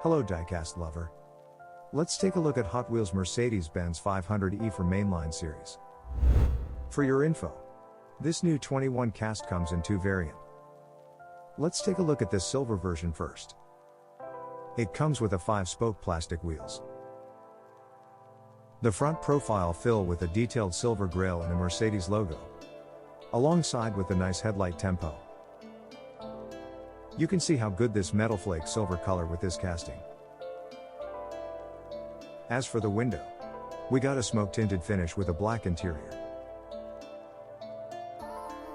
Hello Diecast lover. Let's take a look at Hot Wheels Mercedes-Benz 500E for Mainline series. For your info, this new 21 cast comes in two variants. Let's take a look at this silver version first. It comes with a 5-spoke plastic wheels. The front profile fill with a detailed silver grille and a Mercedes logo, alongside with a nice headlight tempo. You can see how good this Metalflake silver color with this casting. As for the window, we got a smoke tinted finish with a black interior.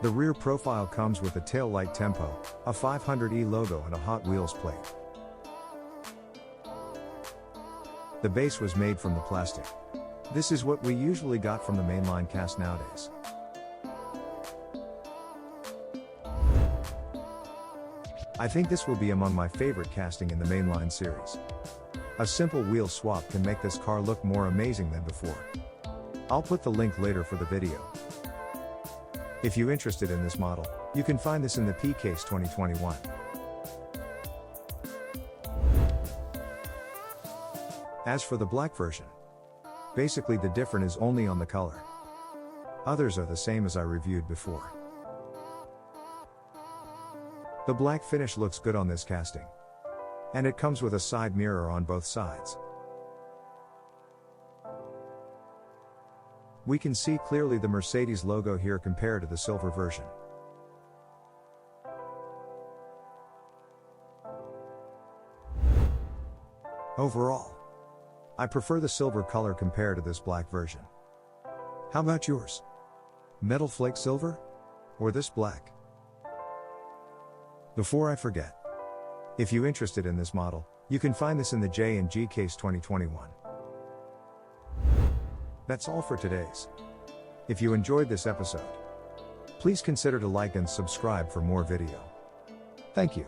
The rear profile comes with a tail light tempo, a 500E logo and a Hot Wheels plate. The base was made from the plastic. This is what we usually got from the mainline cast nowadays. I think this will be among my favorite casting in the mainline series. A simple wheel swap can make this car look more amazing than before. I'll put the link later for the video. If you're interested in this model, you can find this in the Diecast 2021. As for the black version, basically the difference is only on the color. Others are the same as I reviewed before. The black finish looks good on this casting. And it comes with a side mirror on both sides. We can see clearly the Mercedes logo here compared to the silver version. Overall, I prefer the silver color compared to this black version. How about yours? Metalflake silver? Or this black? Before I forget, if you're interested in this model, you can find this in the Diecast 2021. That's all for today's. If you enjoyed this episode, please consider to like and subscribe for more video. Thank you.